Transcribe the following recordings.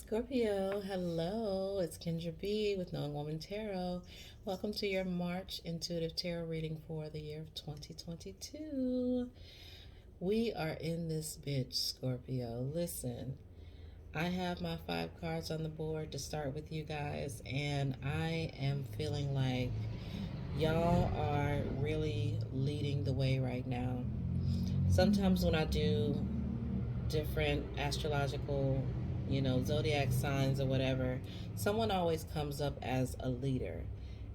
Scorpio, hello. It's Kendra B with Knowing Woman Tarot. Welcome to your March intuitive tarot reading for the year of 2022. We are in this bitch, Scorpio. Listen, I have my 5 cards on the board to start with you guys, and I am feeling like y'all are really leading the way right now. Sometimes when I do different astrological, zodiac signs or whatever, someone always comes up as a leader.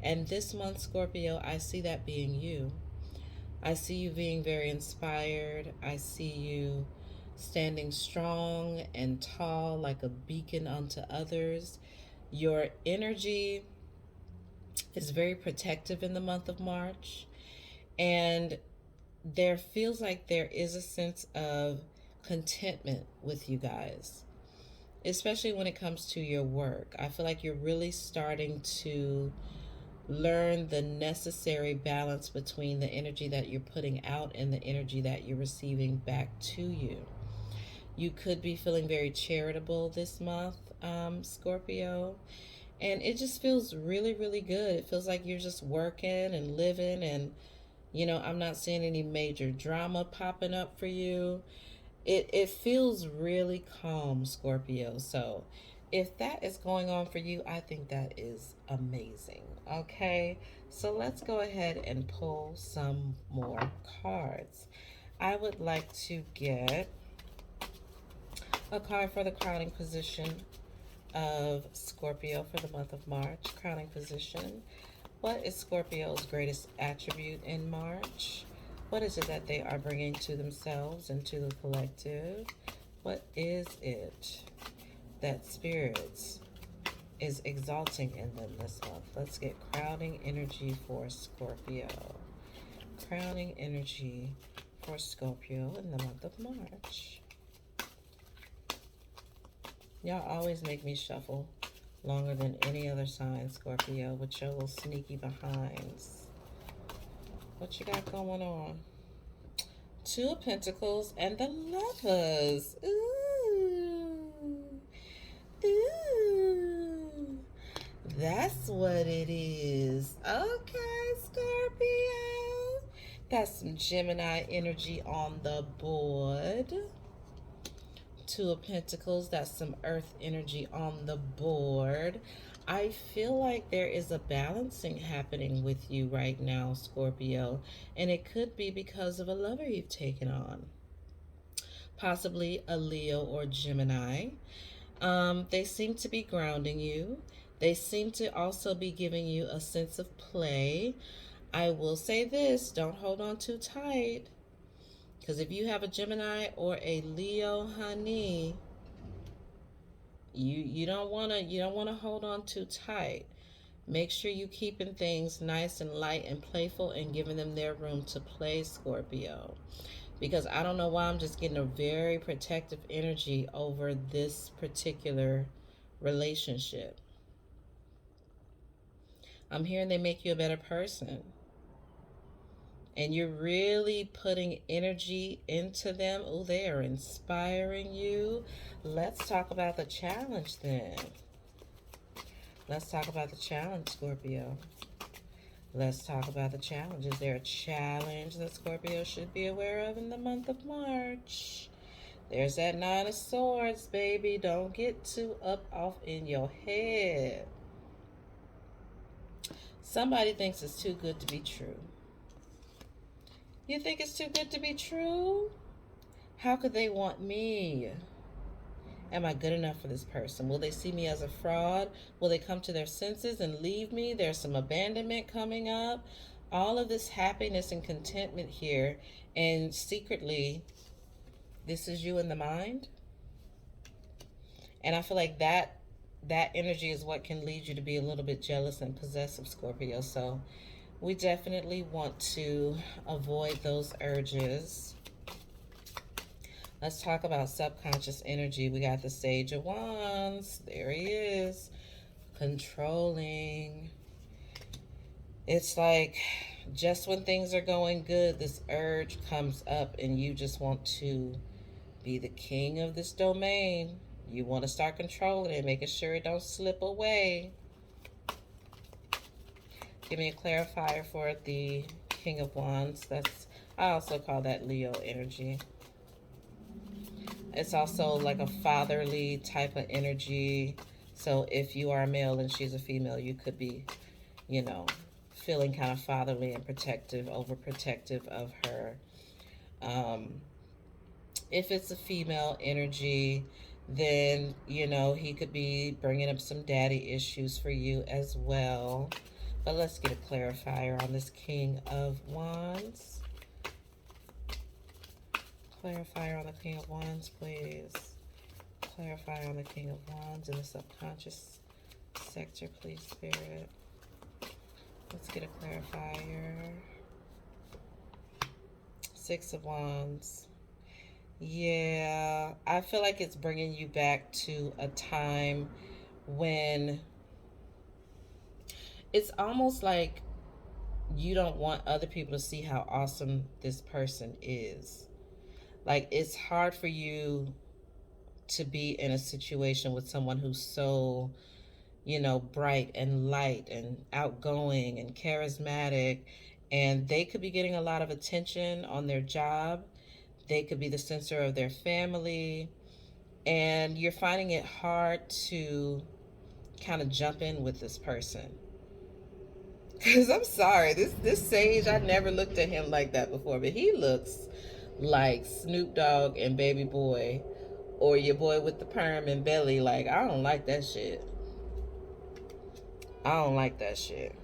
And this month, Scorpio, I see that being you. I see you being very inspired. I see you standing strong and tall like a beacon unto others. Your energy is very protective in the month of March. And there feels like there is a sense of contentment with you guys, especially when it comes to your work. I feel like you're really starting to learn the necessary balance between the energy that you're putting out and the energy that you're receiving back to you. You could be feeling very charitable this month, Scorpio, and it just feels really, really good. It feels like you're just working and living, and I'm not seeing any major drama popping up for you. It feels really calm, Scorpio. So if that is going on for you, I think that is amazing. Okay, so let's go ahead and pull some more cards. I would like to get a card for the crowning position of Scorpio for the month of March. Crowning position. What is Scorpio's greatest attribute in March? What is it that they are bringing to themselves and to the collective? What is it that spirits is exalting in them this month? Let's get crowning energy for Scorpio. Crowning energy for Scorpio in the month of March. Y'all always make me shuffle longer than any other sign, Scorpio, with your little sneaky behinds. What you got going on? Two of Pentacles and the Lovers. Ooh. Ooh. That's what it is. Okay, Scorpio. Got some Gemini energy on the board. Two of Pentacles. That's some Earth energy on the board. I feel like there is a balancing happening with you right now, Scorpio, and it could be because of a lover you've taken on. Possibly a Leo or Gemini. They seem to be grounding you. They seem to also be giving you a sense of play. I will say this, don't hold on too tight. Because if you have a Gemini or a Leo, honey, you don't wanna hold on too tight. Make sure you keeping things nice and light and playful and giving them their room to play, Scorpio. Because I don't know why I'm just getting a very protective energy over this particular relationship. I'm hearing they make you a better person. And you're really putting energy into them. Oh, they are inspiring you. Let's talk about the challenge then. Let's talk about the challenge, Scorpio. Let's talk about the challenge. Is there a challenge that Scorpio should be aware of in the month of March? There's that Nine of Swords, baby. Don't get too up off in your head. Somebody thinks it's too good to be true. You think it's too good to be true? How could they want me? Am I good enough for this person? Will they see me as a fraud? Will they come to their senses and leave me? There's some abandonment coming up. All of this happiness and contentment here. And secretly, this is you in the mind. And I feel like that energy is what can lead you to be a little bit jealous and possessive, Scorpio. So we definitely want to avoid those urges. Let's talk about subconscious energy. We got the Sage of Wands. There he is. Controlling. It's like just when things are going good, this urge comes up and you just want to be the king of this domain. You want to start controlling it, making sure it don't slip away. Give me a clarifier for the King of Wands. I also call that Leo energy. It's also like a fatherly type of energy. So if you are a male and she's a female, you could be, you know, feeling kind of fatherly and protective, overprotective of her. Um, if it's a female energy, then, he could be bringing up some daddy issues for you as well. But let's get a clarifier on this King of Wands. Clarifier on the King of Wands, please. Clarify on the King of Wands in the subconscious sector, please, Spirit. Let's get a clarifier. Six of Wands. Yeah, I feel like it's bringing you back to a time when it's almost like you don't want other people to see how awesome this person is. Like, it's hard for you to be in a situation with someone who's so, bright and light and outgoing and charismatic, and they could be getting a lot of attention on their job. They could be the center of their family, and you're finding it hard to kind of jump in with this person. Because I'm sorry, this sage, I never looked at him like that before, but he looks like Snoop Dogg and Baby Boy, or your boy with the perm and belly. Like, I don't like that shit. I don't like that shit.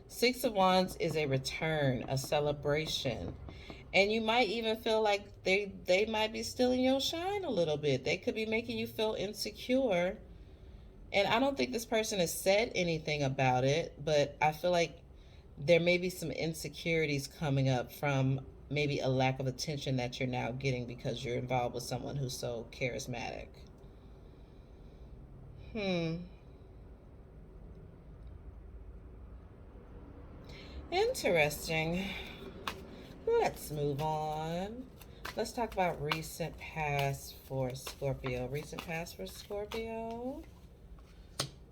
Six of Wands is a return, a celebration. And you might even feel like they might be stealing your shine a little bit. They could be making you feel insecure. And I don't think this person has said anything about it, but I feel like there may be some insecurities coming up from maybe a lack of attention that you're now getting because you're involved with someone who's so charismatic. Interesting. Let's move on. Let's talk about recent past for Scorpio. Recent past for Scorpio.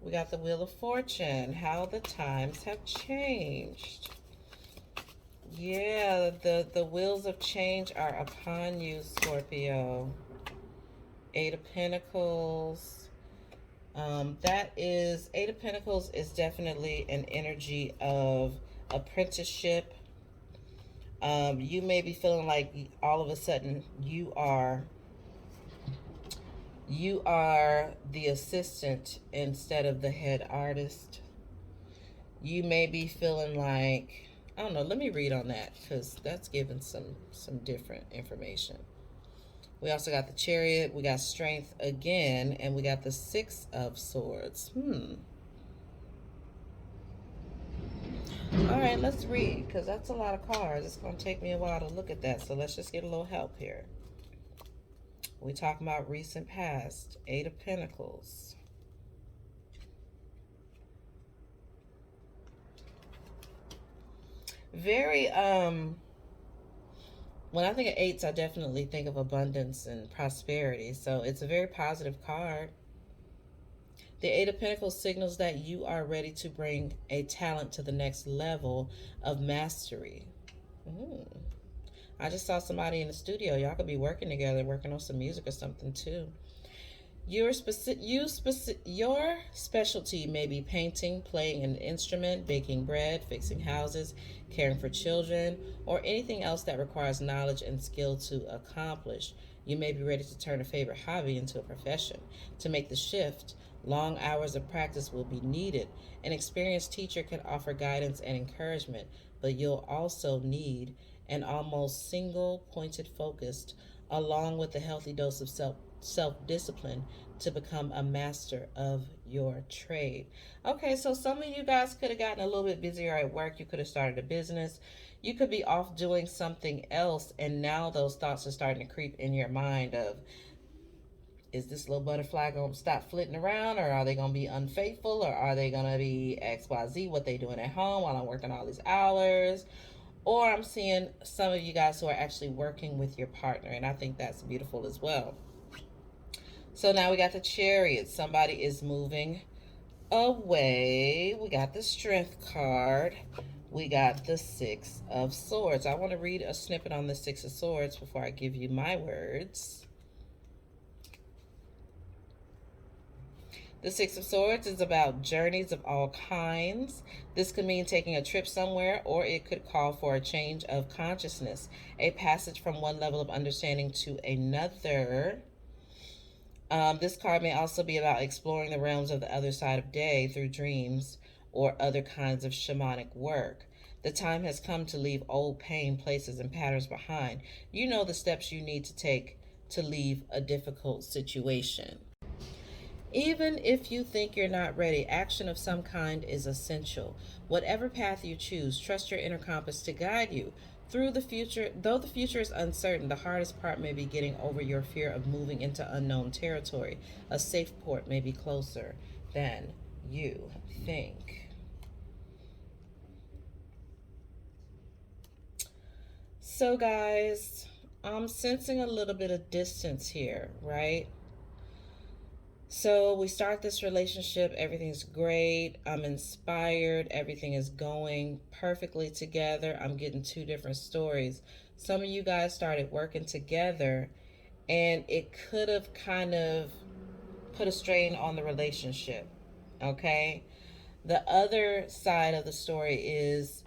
We got the Wheel of Fortune. How the times have changed. Yeah, the wheels of change are upon you, Scorpio. Eight of Pentacles. Eight of Pentacles is definitely an energy of apprenticeship. You may be feeling like all of a sudden you are the assistant instead of the head artist. You may be feeling like, I don't know, let me read on that because that's giving some different information. We also got the Chariot, we got Strength again, and we got the Six of Swords. All right, let's read because that's a lot of cards. It's going to take me a while to look at that, so let's just get a little help here. We're talking about recent past. Eight of Pentacles. Very, when I think of eights, I definitely think of abundance and prosperity. So it's a very positive card. The Eight of Pentacles signals that you are ready to bring a talent to the next level of mastery. I just saw somebody in the studio. Y'all could be working together, working on some music or something too. Your specialty may be painting, playing an instrument, baking bread, fixing houses, caring for children, or anything else that requires knowledge and skill to accomplish. You may be ready to turn a favorite hobby into a profession. To make the shift, long hours of practice will be needed. An experienced teacher can offer guidance and encouragement, but you'll also need an almost single pointed focus along with a healthy dose of self-discipline to become a master of your trade. Okay, so some of you guys could have gotten a little bit busier at work. You could have started a business. You could be off doing something else, and now those thoughts are starting to creep in your mind of, is this little butterfly going to stop flitting around, or are they going to be unfaithful, or are they going to be XYZ, what they doing at home while I'm working all these hours? Or I'm seeing some of you guys who are actually working with your partner, and I think that's beautiful as well. So now we got the Chariot. Somebody is moving away. We got the Strength card. We got the Six of Swords. I want to read a snippet on the Six of Swords before I give you my words. The Six of Swords is about journeys of all kinds. This could mean taking a trip somewhere, or it could call for a change of consciousness, a passage from one level of understanding to another. This card may also be about exploring the realms of the other side of day through dreams or other kinds of shamanic work. The time has come to leave old pain, places, and patterns behind. You know the steps you need to take to leave a difficult situation. Even if you think you're not ready, action of some kind is essential. Whatever path you choose, trust your inner compass to guide you through the future. Though the future is uncertain, the hardest part may be getting over your fear of moving into unknown territory. A safe port may be closer than you think. So, guys, I'm sensing a little bit of distance here, right? So we start this relationship, everything's great. I'm inspired, everything is going perfectly together. I'm getting two different stories. Some of you guys started working together, and it could have kind of put a strain on the relationship. Okay? The other side of the story is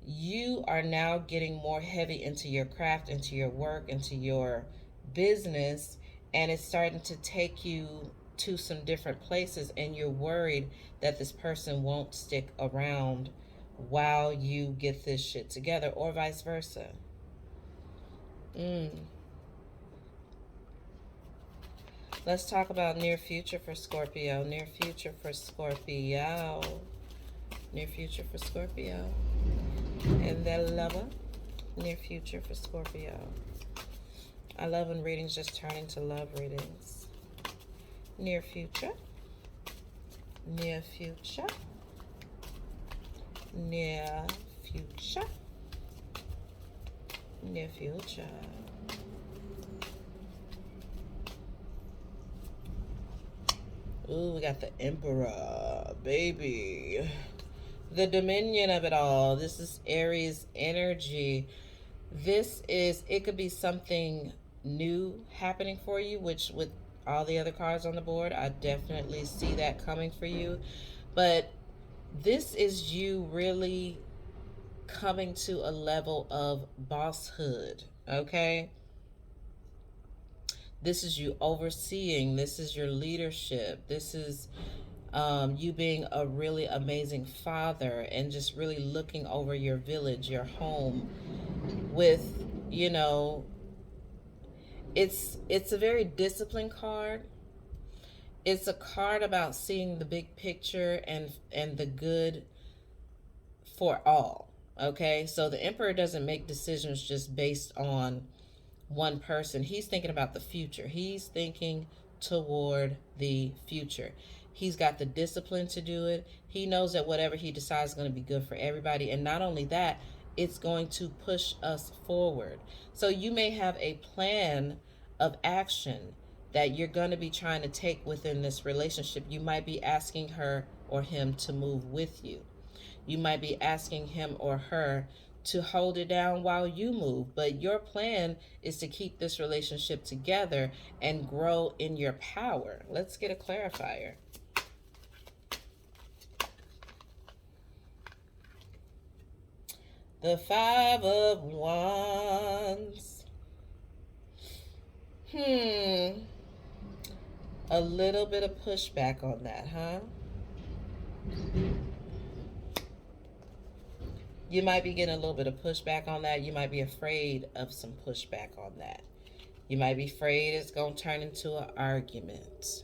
you are now getting more heavy into your craft, into your work, into your business, and it's starting to take you to some different places, and you're worried that this person won't stick around while you get this shit together, or vice versa. Mm. Let's talk about near future for Scorpio. Near future for Scorpio. Near future for Scorpio. And their lover. Near future for Scorpio. I love when readings just turn into love readings. Near future. Near future. Near future. Near future. Ooh, we got the Emperor, baby. The dominion of it all. This is Aries energy. It could be something new happening for you, which with all the other cards on the board, I definitely see that coming for you. But this is you really coming to a level of bosshood, okay? This is you overseeing. This is your leadership. This is you being a really amazing father and just really looking over your village, your home with, you know, it's a very disciplined card. It's a card about seeing the big picture and the good for all. Okay? So the emperor doesn't make decisions just based on one person. He's thinking about the future. He's thinking toward the future. He's got the discipline to do it. He knows that whatever he decides is going to be good for everybody. And not only that, it's going to push us forward. So you may have a plan of action that you're going to be trying to take within this relationship. You might be asking her or him to move with you. You might be asking him or her to hold it down while you move. But your plan is to keep this relationship together and grow in your power. Let's get a clarifier. The Five of Wands. A little bit of pushback on that, huh? You might be getting a little bit of pushback on that. You might be afraid of some pushback on that. You might be afraid it's going to turn into an argument.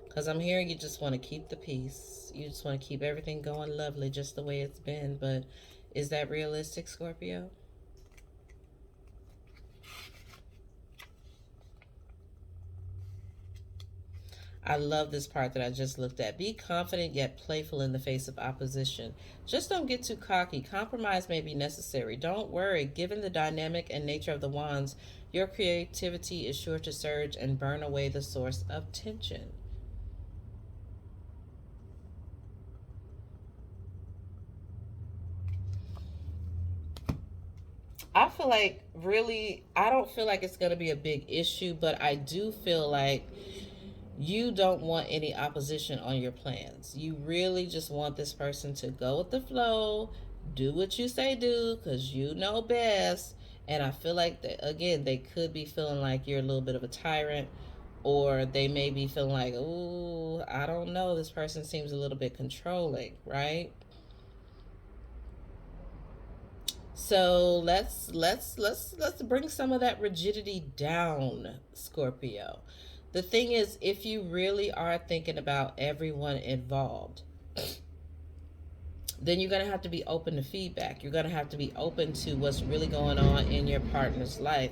Because I'm hearing you just want to keep the peace. You just want to keep everything going lovely just the way it's been. But is that realistic, Scorpio? I love this part that I just looked at. Be confident yet playful in the face of opposition. Just don't get too cocky. Compromise may be necessary. Don't worry. Given the dynamic and nature of the wands, your creativity is sure to surge and burn away the source of tension. I feel like really, I don't feel like it's going to be a big issue, but I do feel like you don't want any opposition on your plans. You really just want this person to go with the flow, do what you say do, because you know best. And I feel like, that, again, they could be feeling like you're a little bit of a tyrant, or they may be feeling like, ooh, I don't know, this person seems a little bit controlling, right? So let's bring some of that rigidity down, Scorpio. The thing is, if you really are thinking about everyone involved, then you're going to have to be open to feedback. You're going to have to be open to what's really going on in your partner's life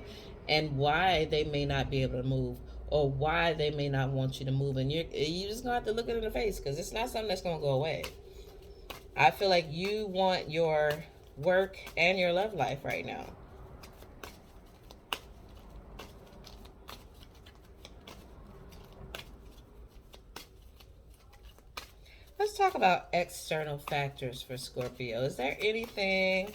and why they may not be able to move, or why they may not want you to move. And you just going to have to look it in the face, because it's not something that's going to go away. I feel like you want your work and your love life right now. Let's talk about external factors for Scorpio. Is there anything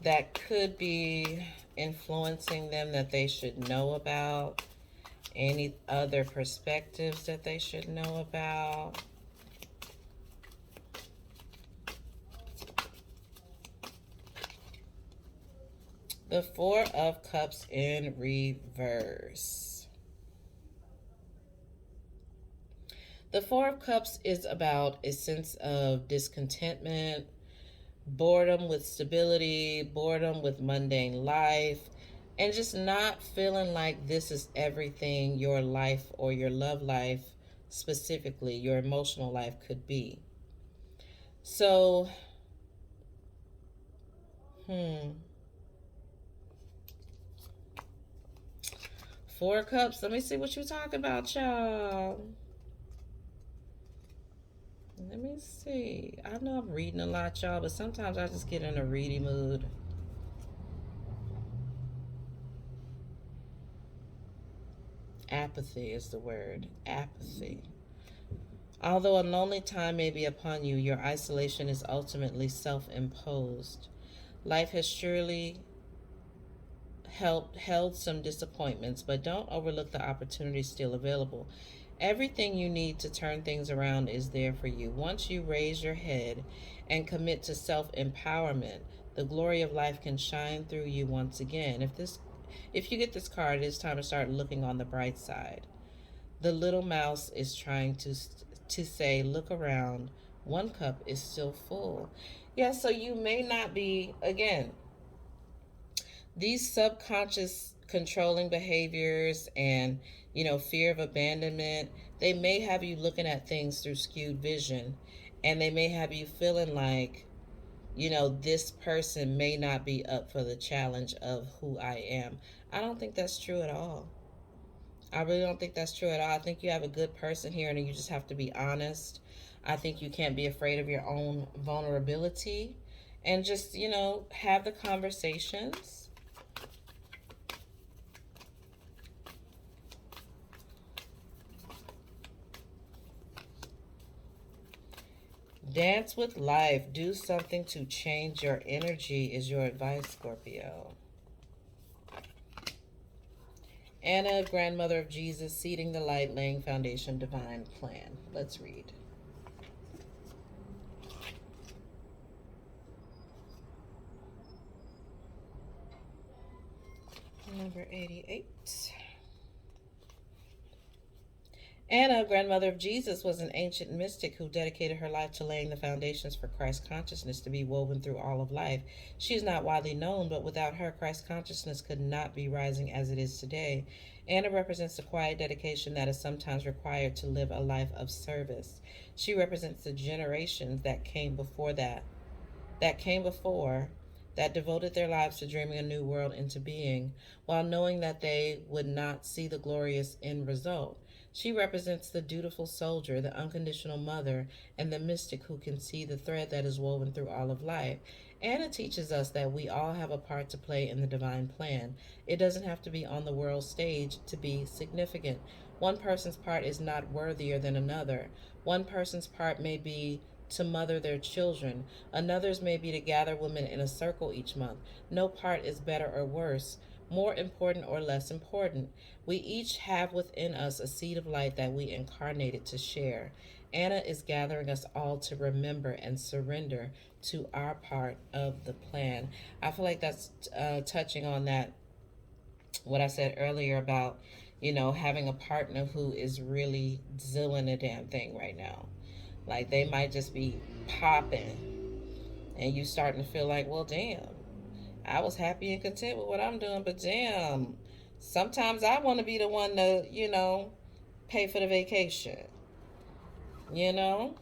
that could be influencing them that they should know about? Any other perspectives that they should know about? The Four of Cups in reverse. The Four of Cups is about a sense of discontentment, boredom with stability, boredom with mundane life, and just not feeling like this is everything your life or your love life, specifically your emotional life, could be. So, hmm. Four of Cups. Let me see what you talk about, y'all. Let me see. I know I'm reading a lot, y'all, but sometimes I just get in a ready mood. Apathy is the word. Apathy. Although a lonely time may be upon you, your isolation is ultimately self imposed. Life has surely held some disappointments, but don't overlook the opportunities still available. Everything you need to turn things around is there for you. Once you raise your head and commit to self empowerment, the glory of life can shine through you once again. If you get this card, it's time to start looking on the bright side. The little mouse is trying to say, look around. One cup is still full. Yeah, so you may not be, again, these subconscious controlling behaviors and, fear of abandonment, they may have you looking at things through skewed vision, and they may have you feeling like, this person may not be up for the challenge of who I am. I don't think that's true at all. I really don't think that's true at all. I think you have a good person here, and you just have to be honest. I think you can't be afraid of your own vulnerability, and just, have the conversations. Dance with life. Do something to change your energy, is your advice, Scorpio. Anna, grandmother of Jesus, seeding the light, laying foundation, divine plan. Let's read. Number 88. Anna, grandmother of Jesus, was an ancient mystic who dedicated her life to laying the foundations for Christ consciousness to be woven through all of life. She is not widely known, but without her, Christ consciousness could not be rising as it is today. Anna represents the quiet dedication that is sometimes required to live a life of service. She represents the generations that came before, that devoted their lives to dreaming a new world into being, while knowing that they would not see the glorious end result. She represents the dutiful soldier, the unconditional mother, and the mystic who can see the thread that is woven through all of life. Anna teaches us that we all have a part to play in the divine plan. It doesn't have to be on the world stage to be significant. One person's part is not worthier than another. One person's part may be to mother their children. Another's may be to gather women in a circle each month. No part is better or worse, more important or less important. We each have within us a seed of light that we incarnated to share. Anna is gathering us all to remember and surrender to our part of the plan. I feel like that's touching on that, what I said earlier about, having a partner who is really zilling a damn thing right now. Like they might just be popping, and you starting to feel like, well, damn, I was happy and content with what I'm doing, but damn, sometimes I want to be the one to, pay for the vacation. You know,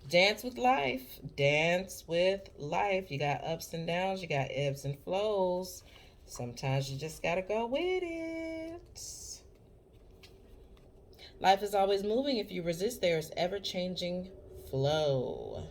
dance with life. Dance with life. You got ups and downs, you got ebbs and flows. Sometimes you just got to go with it. Life is always moving. If you resist, there is ever changing flow.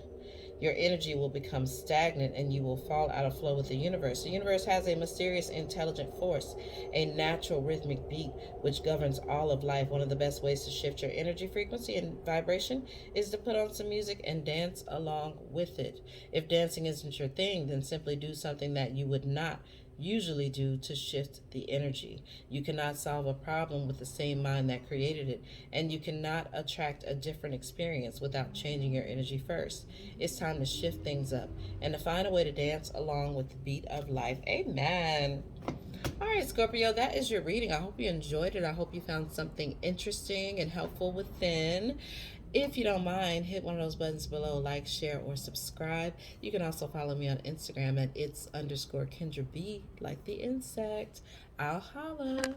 Your energy will become stagnant and you will fall out of flow with the universe. The universe has a mysterious, intelligent force, a natural rhythmic beat which governs all of life. One of the best ways to shift your energy frequency and vibration is to put on some music and dance along with it. If dancing isn't your thing, then simply do something that you would not usually do to shift the energy. You cannot solve a problem with the same mind that created it, and you cannot attract a different experience without changing your energy first. It's time to shift things up and to find a way to dance along with the beat of life. Amen. All right, Scorpio, that is your reading. I hope you enjoyed it. I hope you found something interesting and helpful within. If you don't mind, hit one of those buttons below, like, share, or subscribe. You can also follow me on Instagram at its_Kendra B, like the insect. I'll holla.